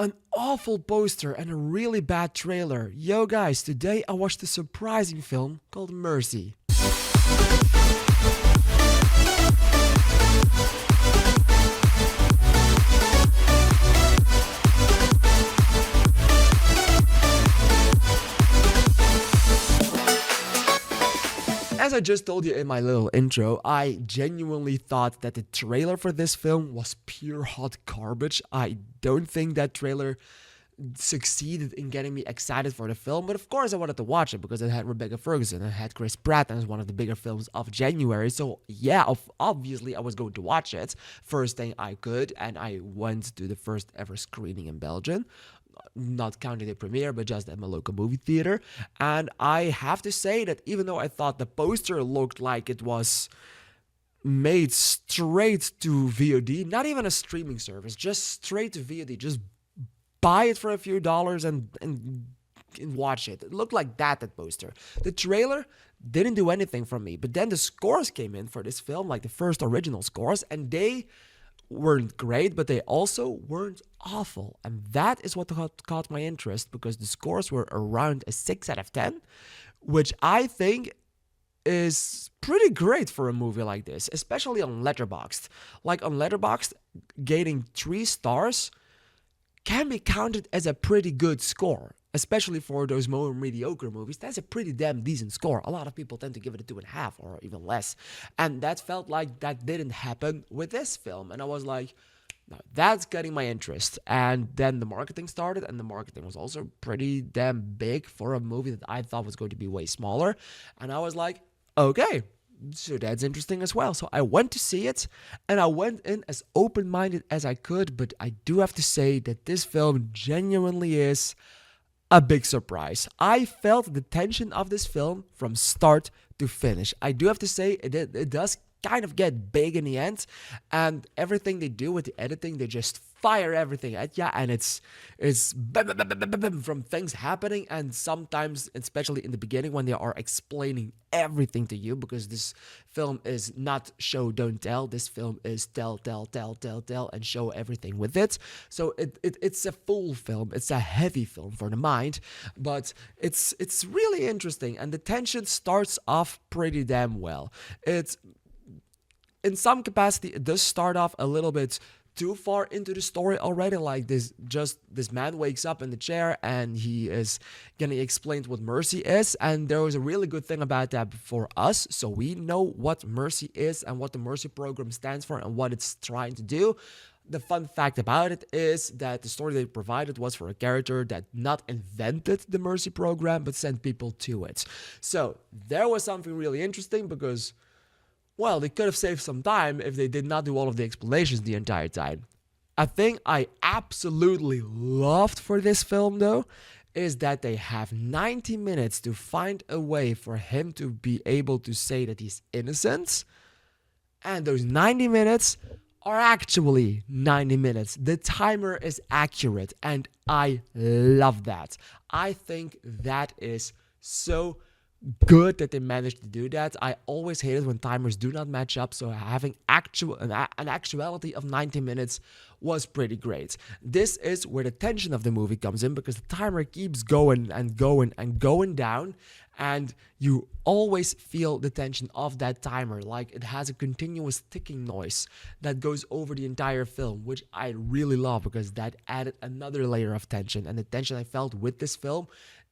An awful poster and a really bad trailer. Yo guys, today I watched a surprising film called Mercy. As I just told you in my little intro, I genuinely thought that the trailer for this film was pure hot garbage. I don't think that trailer succeeded in getting me excited for the film, but of course I wanted to watch it because it had Rebecca Ferguson and it had Chris Pratt, and it's one of the bigger films of January. So yeah, obviously I was going to watch it first thing I could, and I went to the first ever screening in Belgium, not counting the premiere, but just at my local movie theater. And I have to say that even though I thought the poster looked like it was made straight to VOD, not even a streaming service, just straight to VOD, just buy it for a few dollars and watch it. It looked like that poster. The trailer didn't do anything for me, but then the scores came in for this film, like the first original scores, and they weren't great, but they also weren't awful. And that is what caught my interest, because the scores were around a 6 out of 10, which I think is pretty great for a movie like this, especially on Letterboxd. Like on Letterboxd, gaining 3 stars can be counted as a pretty good score, especially for those more mediocre movies. That's a pretty damn decent score. A lot of people tend to give it a 2.5 or even less. And that felt like that didn't happen with this film. And I was like, no, that's getting my interest. And then the marketing started, and the marketing was also pretty damn big for a movie that I thought was going to be way smaller. And I was like, okay, so that's interesting as well. So I went to see it, and I went in as open-minded as I could, but I do have to say that this film genuinely is a big surprise. I felt the tension of this film from start to finish. I do have to say it does kind of get big in the end, and everything they do with the editing, they just fire everything at ya, and it's bam, bam, bam, bam, bam, bam, from things happening, and sometimes, especially in the beginning when they are explaining everything to you, because this film is not show don't tell. This film is tell, and show everything with it. So it's a full film. It's a heavy film for the mind, but it's really interesting, and the tension starts off pretty damn well. It's in some capacity, it does start off a little bit too far into the story already. Like this man wakes up in the chair and he is getting explained what mercy is, and there was a really good thing about that for us, so we know what mercy is and what the mercy program stands for and what it's trying to do. The fun fact about it is that the story they provided was for a character that not invented the mercy program but sent people to it. So there was something really interesting, because well, they could have saved some time if they did not do all of the explanations the entire time. A thing I absolutely loved for this film, though, is that they have 90 minutes to find a way for him to be able to say that he's innocent. And those 90 minutes are actually 90 minutes. The timer is accurate, and I love that. I think that is so good that they managed to do that. I always hate it when timers do not match up, so having an actuality of 90 minutes was pretty great. This is where the tension of the movie comes in, because the timer keeps going and going and going down, and you always feel the tension of that timer. Like, it has a continuous ticking noise that goes over the entire film, which I really love, because that added another layer of tension. And the tension I felt with this film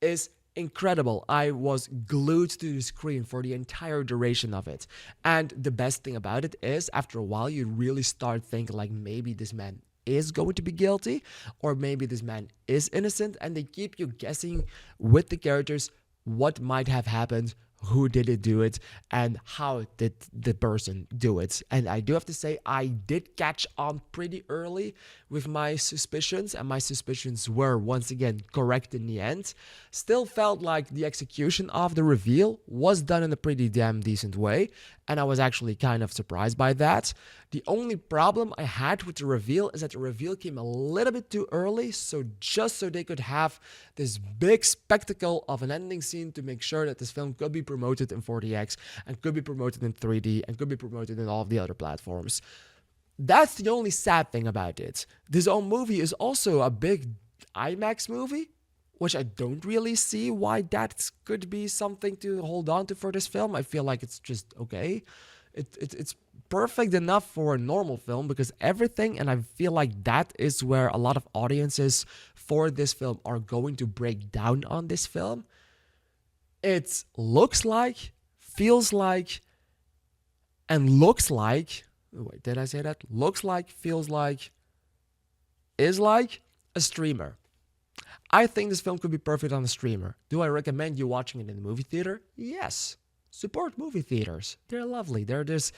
is incredible. I was glued to the screen for the entire duration of it. And the best thing about it is, after a while, you really start thinking like, maybe this man is going to be guilty, or maybe this man is innocent, and they keep you guessing with the characters what might have happened, who did it do it, and how did the person do it. And I do have to say, I did catch on pretty early with my suspicions, and my suspicions were once again correct in the end. Still felt like the execution of the reveal was done in a pretty damn decent way, and I was actually kind of surprised by that. The only problem I had with the reveal is that the reveal came a little bit too early, so just so they could have this big spectacle of an ending scene to make sure that this film could be promoted in 40X and could be promoted in 3D and could be promoted in all of the other platforms. That's the only sad thing about it. This whole movie is also a big IMAX movie, which I don't really see why that could be something to hold on to for this film. I feel like it's just okay. It's perfect enough for a normal film because everything, and I feel like that is where a lot of audiences for this film are going to break down on this film. It looks like, feels like, and looks like, wait, did I say that? Looks like, feels like, is like a streamer. I think this film could be perfect on a streamer. Do I recommend you watching it in the movie theater? Yes. Support movie theaters. They're lovely. They're this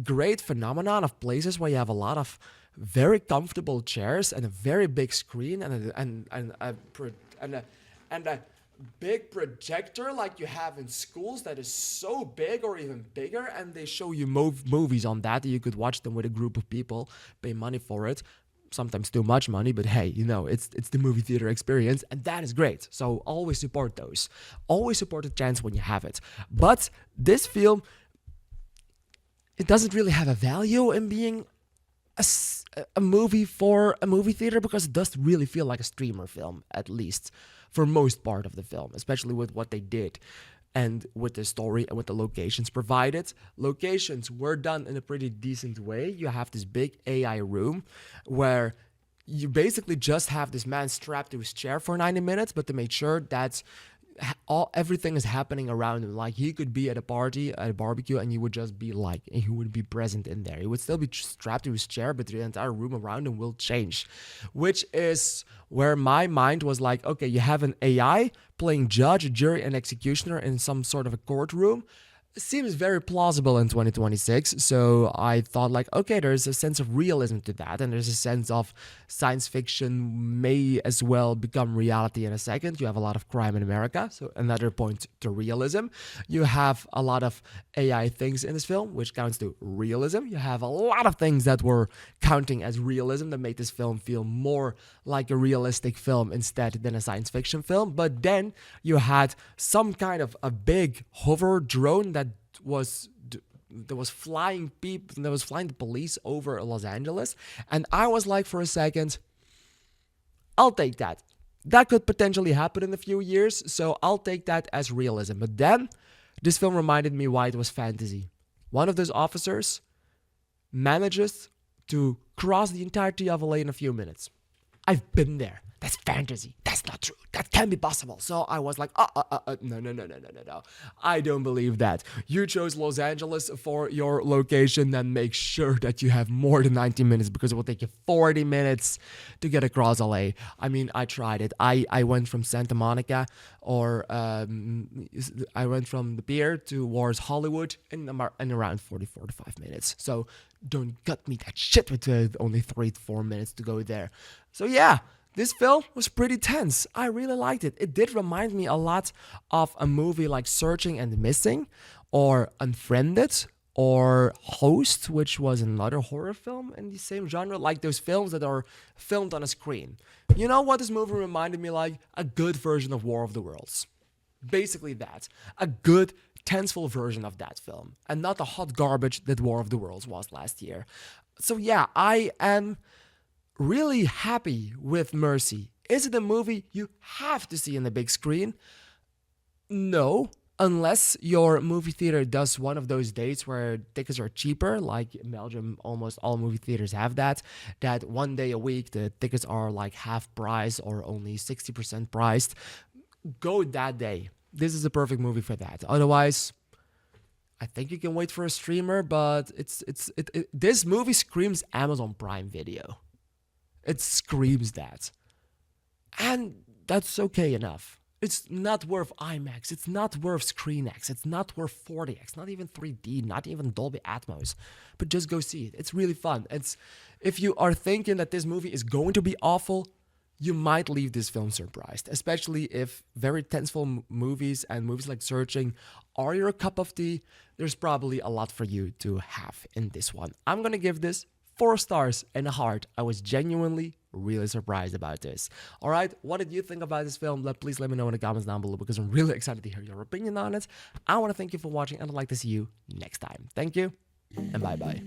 great phenomenon of places where you have a lot of very comfortable chairs and a very big screen and a big projector like you have in schools that is so big or even bigger, and they show you movies on that. You could watch them with a group of people, pay money for it. Sometimes too much money, but hey, it's the movie theater experience, and that is great. So always support those. Always support the chance when you have it. But this film, it doesn't really have a value in being a movie for a movie theater because it does really feel like a streamer film, at least for most part of the film, especially with what they did and with the story and with the locations provided. Locations were done in a pretty decent way. You have this big AI room where you basically just have this man strapped to his chair for 90 minutes, but to make sure that everything is happening around him. Like he could be at a party, at a barbecue, and he would just be like, he would be present in there. He would still be strapped to his chair, but the entire room around him will change, which is where my mind was like, okay, you have an AI playing judge, jury, and executioner in some sort of a courtroom. Seems very plausible in 2026, so I thought like, okay, there's a sense of realism to that, and there's a sense of science fiction may as well become reality in a second. You have a lot of crime in America, so another point to realism. You have a lot of AI things in this film, which counts to realism. You have a lot of things that were counting as realism that made this film feel more like a realistic film instead than a science fiction film. But then you had some kind of a big hover drone that was flying people, that was flying the police over Los Angeles, and I was like, for a second, I'll take that. That could potentially happen in a few years, so I'll take that as realism. But then this film reminded me why it was fantasy. One of those officers manages to cross the entirety of LA in a few minutes. I've been there. That's fantasy. That's not true. That can be possible. So I was like, no. I don't believe that. You chose Los Angeles for your location, then make sure that you have more than 90 minutes because it will take you 40 minutes to get across LA. I mean, I tried it. I went from Santa Monica I went from the pier towards Hollywood in around 45 minutes. So don't cut me that shit with only 3 to 4 minutes to go there. So yeah. This film was pretty tense. I really liked it. It did remind me a lot of a movie like Searching and Missing or Unfriended or Host, which was another horror film in the same genre, like those films that are filmed on a screen. You know what this movie reminded me like? A good version of War of the Worlds. Basically that. A good, tenseful version of that film. And not the hot garbage that War of the Worlds was last year. So yeah, I am really happy with Mercy. Is it a movie you have to see in the big screen? No, unless your movie theater does one of those dates where tickets are cheaper, like in Belgium, almost all movie theaters have that one day a week the tickets are like half price or only 60% priced. Go that day. This is a perfect movie for that. Otherwise, I think you can wait for a streamer, but this movie screams Amazon Prime Video. It screams that. And that's okay enough. It's not worth IMAX. It's not worth ScreenX. It's not worth 40X. Not even 3D. Not even Dolby Atmos. But just go see it. It's really fun. If you are thinking that this movie is going to be awful, you might leave this film surprised. Especially if very tenseful movies and movies like Searching are your cup of tea. There's probably a lot for you to have in this one. I'm going to give this 4 stars and a heart. I was genuinely really surprised about this. All right, what did you think about this film? Please let me know in the comments down below because I'm really excited to hear your opinion on it. I want to thank you for watching and I'd like to see you next time. Thank you. and bye bye.